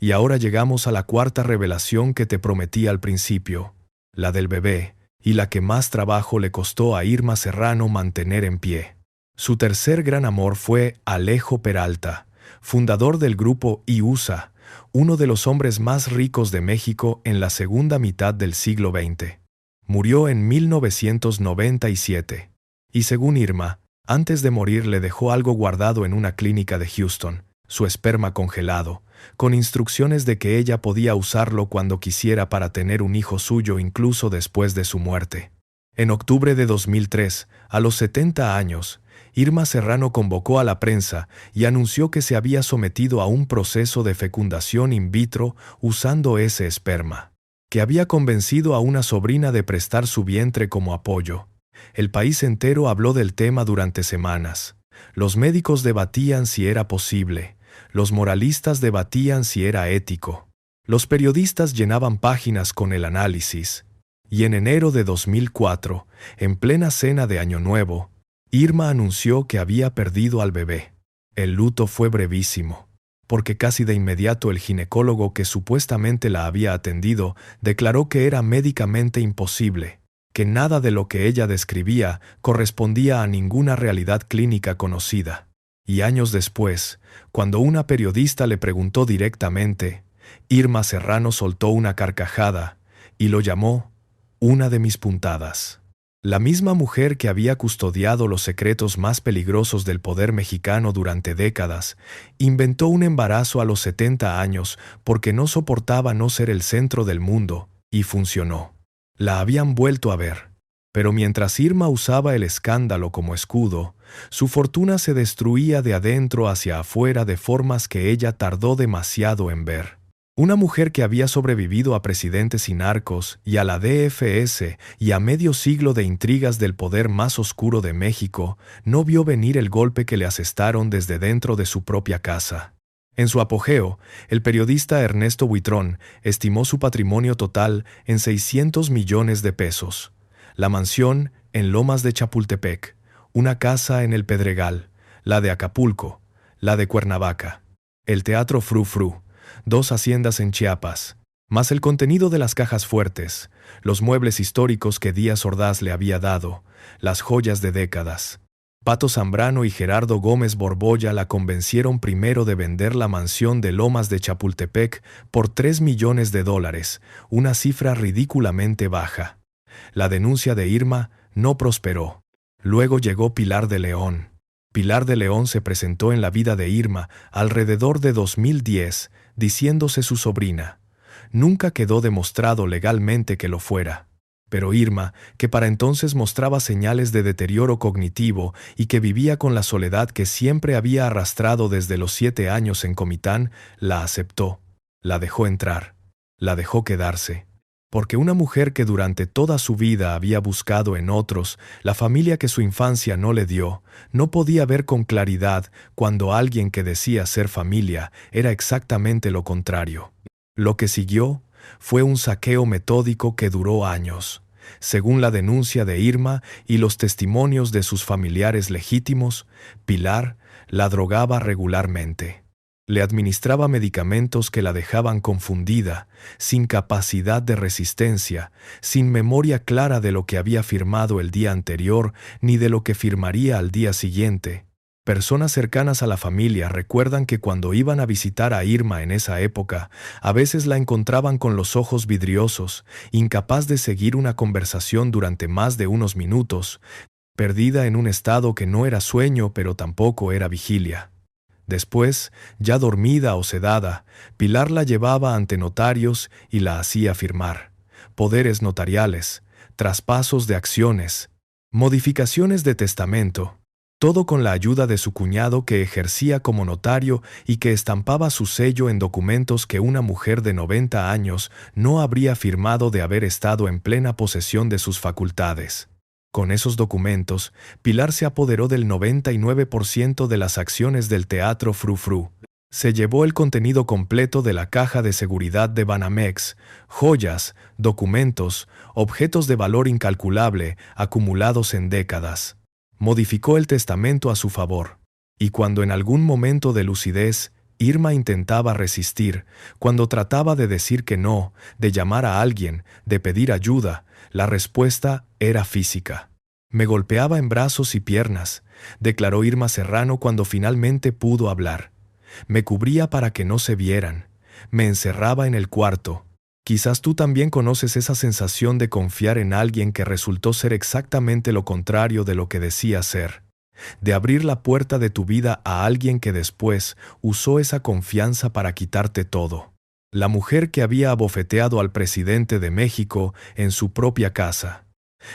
Speaker 1: Y ahora llegamos a la 4ª revelación que te prometí al principio, la del bebé, y la que más trabajo le costó a Irma Serrano mantener en pie. Su tercer gran amor fue Alejo Peralta, fundador del grupo IUSA, uno de los hombres más ricos de México en la segunda mitad del siglo XX. Murió en 1997, y según Irma, antes de morir le dejó algo guardado en una clínica de Houston, su esperma congelado, con instrucciones de que ella podía usarlo cuando quisiera para tener un hijo suyo incluso después de su muerte. En octubre de 2003, a los 70 años, Irma Serrano convocó a la prensa y anunció que se había sometido a un proceso de fecundación in vitro usando ese esperma, que había convencido a una sobrina de prestar su vientre como apoyo. El país entero habló del tema durante semanas. Los médicos debatían si era posible. Los moralistas debatían si era ético. Los periodistas llenaban páginas con el análisis. Y en enero de 2004, en plena cena de Año Nuevo, Irma anunció que había perdido al bebé. El luto fue brevísimo, porque casi de inmediato el ginecólogo que supuestamente la había atendido declaró que era médicamente imposible, que nada de lo que ella describía correspondía a ninguna realidad clínica conocida. Y años después, cuando una periodista le preguntó directamente, Irma Serrano soltó una carcajada y lo llamó una de mis puntadas. La misma mujer que había custodiado los secretos más peligrosos del poder mexicano durante décadas, inventó un embarazo a los 70 años porque no soportaba no ser el centro del mundo, y funcionó. La habían vuelto a ver. Pero mientras Irma usaba el escándalo como escudo, su fortuna se destruía de adentro hacia afuera de formas que ella tardó demasiado en ver. Una mujer que había sobrevivido a presidentes y narcos, y a la DFS, y a medio siglo de intrigas del poder más oscuro de México, no vio venir el golpe que le asestaron desde dentro de su propia casa. En su apogeo, el periodista Ernesto Buitrón estimó su patrimonio total en 600 millones de pesos. La mansión en Lomas de Chapultepec, una casa en El Pedregal, la de Acapulco, la de Cuernavaca, el Teatro Fru Fru, 2 haciendas en Chiapas, más el contenido de las cajas fuertes, los muebles históricos que Díaz Ordaz le había dado, las joyas de décadas. Pato Zambrano y Gerardo Gómez Borbolla la convencieron primero de vender la mansión de Lomas de Chapultepec por $3 millones, una cifra ridículamente baja. La denuncia de Irma no prosperó. Luego llegó Pilar de León. Pilar de León se presentó en la vida de Irma alrededor de 2010, diciéndose su sobrina. Nunca quedó demostrado legalmente que lo fuera. Pero Irma, que para entonces mostraba señales de deterioro cognitivo y que vivía con la soledad que siempre había arrastrado desde los 7 años en Comitán, la aceptó. La dejó entrar. La dejó quedarse. Porque una mujer que durante toda su vida había buscado en otros la familia que su infancia no le dio, no podía ver con claridad cuando alguien que decía ser familia era exactamente lo contrario. Lo que siguió fue un saqueo metódico que duró años. Según la denuncia de Irma y los testimonios de sus familiares legítimos, Pilar la drogaba regularmente. Le administraba medicamentos que la dejaban confundida, sin capacidad de resistencia, sin memoria clara de lo que había firmado el día anterior ni de lo que firmaría al día siguiente. Personas cercanas a la familia recuerdan que cuando iban a visitar a Irma en esa época, a veces la encontraban con los ojos vidriosos, incapaz de seguir una conversación durante más de unos minutos, perdida en un estado que no era sueño pero tampoco era vigilia. Después, ya dormida o sedada, Pilar la llevaba ante notarios y la hacía firmar. Poderes notariales, traspasos de acciones, modificaciones de testamento, todo con la ayuda de su cuñado que ejercía como notario y que estampaba su sello en documentos que una mujer de 90 años no habría firmado de haber estado en plena posesión de sus facultades. Con esos documentos, Pilar se apoderó del 99% de las acciones del Teatro Fru Fru. Se llevó el contenido completo de la caja de seguridad de Banamex, joyas, documentos, objetos de valor incalculable acumulados en décadas. Modificó el testamento a su favor. Y cuando en algún momento de lucidez, Irma intentaba resistir, cuando trataba de decir que no, de llamar a alguien, de pedir ayuda, la respuesta era física. Me golpeaba en brazos y piernas, declaró Irma Serrano cuando finalmente pudo hablar. Me cubría para que no se vieran. Me encerraba en el cuarto. Quizás tú también conoces esa sensación de confiar en alguien que resultó ser exactamente lo contrario de lo que decía ser. De abrir la puerta de tu vida a alguien que después usó esa confianza para quitarte todo. La mujer que había abofeteado al presidente de México en su propia casa.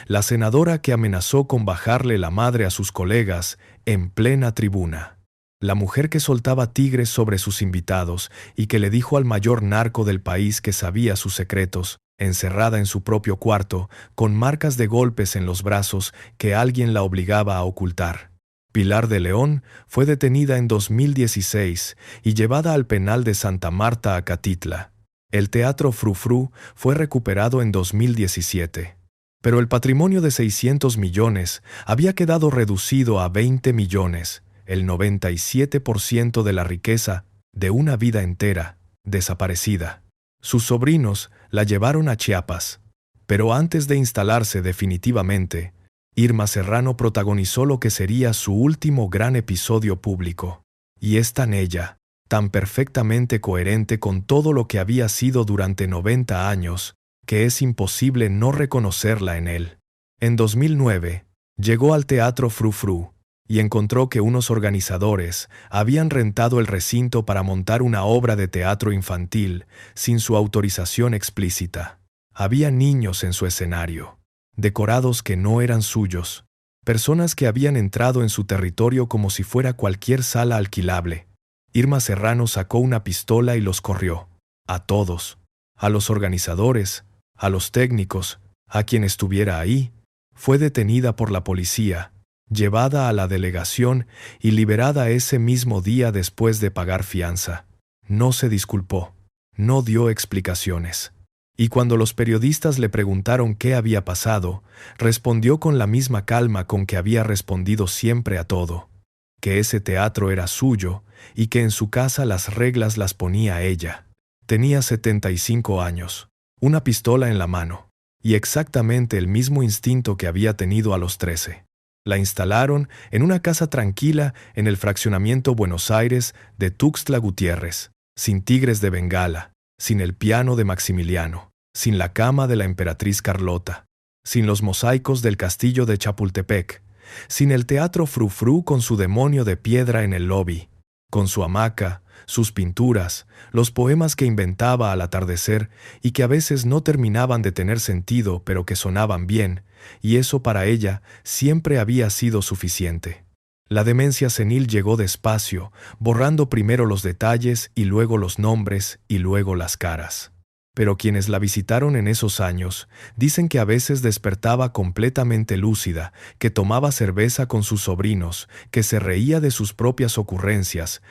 Speaker 1: La senadora que amenazó con bajarle la madre a sus colegas en plena tribuna. La mujer que soltaba tigres sobre sus invitados y que le dijo al mayor narco del país que sabía sus secretos, encerrada en su propio cuarto, con marcas de golpes en los brazos que alguien la obligaba a ocultar. Pilar de León fue detenida en 2016 y llevada al penal de Santa Marta, Acatitla. El Teatro Fru Fru fue recuperado en 2017. Pero el patrimonio de 600 millones había quedado reducido a 20 millones, el 97% de la riqueza de una vida entera, desaparecida. Sus sobrinos la llevaron a Chiapas. Pero antes de instalarse definitivamente, Irma Serrano protagonizó lo que sería su último gran episodio público. Y es tan ella, tan perfectamente coherente con todo lo que había sido durante 90 años, que es imposible no reconocerla en él. En 2009, llegó al Teatro Fru Fru y encontró que unos organizadores habían rentado el recinto para montar una obra de teatro infantil sin su autorización explícita. Había niños en su escenario, decorados que no eran suyos, personas que habían entrado en su territorio como si fuera cualquier sala alquilable. Irma Serrano sacó una pistola y los corrió. A todos. A los organizadores, a los técnicos, a quien estuviera ahí. Fue detenida por la policía, llevada a la delegación y liberada ese mismo día después de pagar fianza. No se disculpó, no dio explicaciones. Y cuando los periodistas le preguntaron qué había pasado, respondió con la misma calma con que había respondido siempre a todo, que ese teatro era suyo y que en su casa las reglas las ponía ella. Tenía 75 años, una pistola en la mano, y exactamente el mismo instinto que había tenido a los 13. La instalaron en una casa tranquila en el fraccionamiento Buenos Aires de Tuxtla Gutiérrez, sin tigres de Bengala, sin el piano de Maximiliano, sin la cama de la emperatriz Carlota, sin los mosaicos del castillo de Chapultepec, sin el teatro Fru Fru con su demonio de piedra en el lobby, con su hamaca, sus pinturas, los poemas que inventaba al atardecer y que a veces no terminaban de tener sentido pero que sonaban bien, y eso para ella siempre había sido suficiente. La demencia senil llegó despacio, borrando primero los detalles y luego los nombres y luego las caras. Pero quienes la visitaron en esos años dicen que a veces despertaba completamente lúcida, que tomaba cerveza con sus sobrinos, que se reía de sus propias ocurrencias,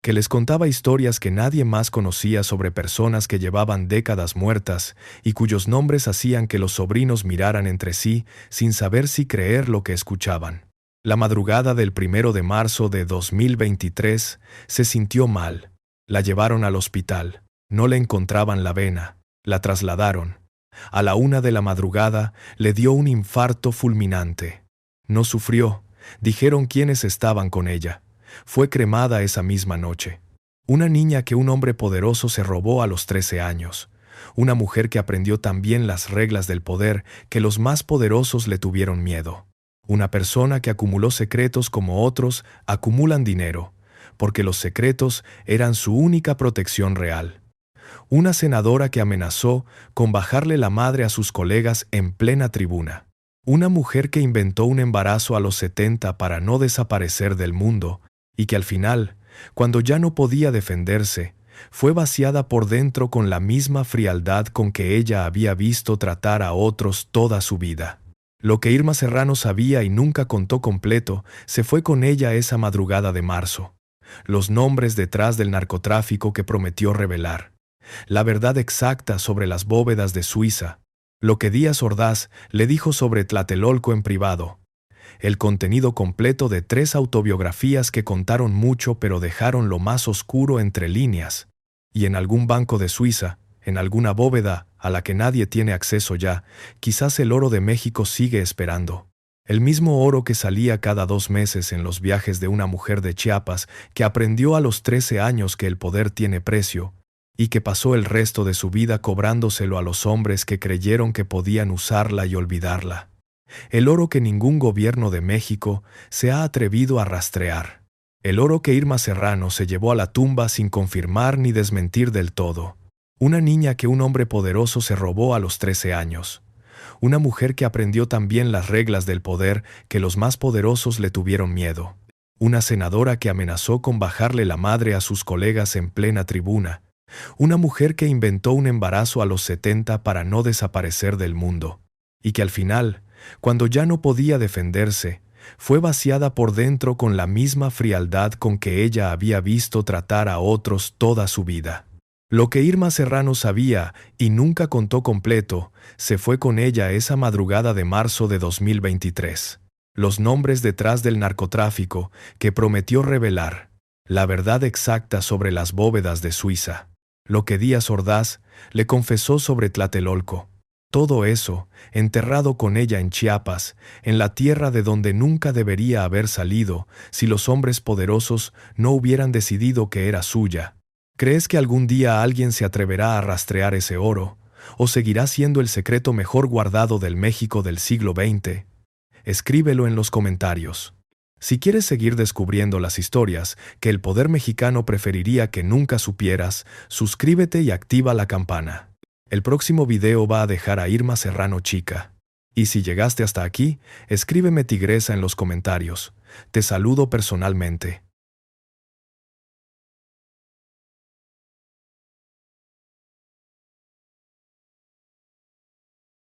Speaker 1: que les contaba historias que nadie más conocía sobre personas que llevaban décadas muertas y cuyos nombres hacían que los sobrinos miraran entre sí sin saber si creer lo que escuchaban. La madrugada del 1 de marzo de 2023 se sintió mal. La llevaron al hospital. No le encontraban la vena. La trasladaron. A la 1 de la madrugada le dio un infarto fulminante. No sufrió. Dijeron quienes estaban con ella. Fue cremada esa misma noche. Una niña que un hombre poderoso se robó a los 13 años. Una mujer que aprendió tan bien las reglas del poder que los más poderosos le tuvieron miedo. Una persona que acumuló secretos como otros acumulan dinero, porque los secretos eran su única protección real. Una senadora que amenazó con bajarle la madre a sus colegas en plena tribuna. Una mujer que inventó un embarazo a los 70 para no desaparecer del mundo, y que al final, cuando ya no podía defenderse, fue vaciada por dentro con la misma frialdad con que ella había visto tratar a otros toda su vida. Lo que Irma Serrano sabía y nunca contó completo se fue con ella esa madrugada de marzo. Los nombres detrás del narcotráfico que prometió revelar. La verdad exacta sobre las bóvedas de Suiza. Lo que Díaz Ordaz le dijo sobre Tlatelolco en privado. El contenido completo de 3 autobiografías que contaron mucho pero dejaron lo más oscuro entre líneas. Y en algún banco de Suiza, en alguna bóveda a la que nadie tiene acceso ya, quizás el oro de México sigue esperando. El mismo oro que salía cada 2 meses en los viajes de una mujer de Chiapas que aprendió a los 13 años que el poder tiene precio, y que pasó el resto de su vida cobrándoselo a los hombres que creyeron que podían usarla y olvidarla. El oro que ningún gobierno de México se ha atrevido a rastrear. El oro que Irma Serrano se llevó a la tumba sin confirmar ni desmentir del todo. Una niña que un hombre poderoso se robó a los 13 años. Una mujer que aprendió también las reglas del poder que los más poderosos le tuvieron miedo. Una senadora que amenazó con bajarle la madre a sus colegas en plena tribuna. Una mujer que inventó un embarazo a los 70 para no desaparecer del mundo. Y que al final, cuando ya no podía defenderse, fue vaciada por dentro con la misma frialdad con que ella había visto tratar a otros toda su vida. Lo que Irma Serrano sabía y nunca contó completo, se fue con ella esa madrugada de marzo de 2023. Los nombres detrás del narcotráfico que prometió revelar. La verdad exacta sobre las bóvedas de Suiza. Lo que Díaz Ordaz le confesó sobre Tlatelolco. Todo eso, enterrado con ella en Chiapas, en la tierra de donde nunca debería haber salido si los hombres poderosos no hubieran decidido que era suya. ¿Crees que algún día alguien se atreverá a rastrear ese oro? o seguirá siendo el secreto mejor guardado del México del siglo XX? Escríbelo en los comentarios. Si quieres seguir descubriendo las historias que el poder mexicano preferiría que nunca supieras, suscríbete y activa la campana. El próximo video va a dejar a Irma Serrano chica. Y si llegaste hasta aquí, escríbeme tigresa en los comentarios. Te saludo personalmente.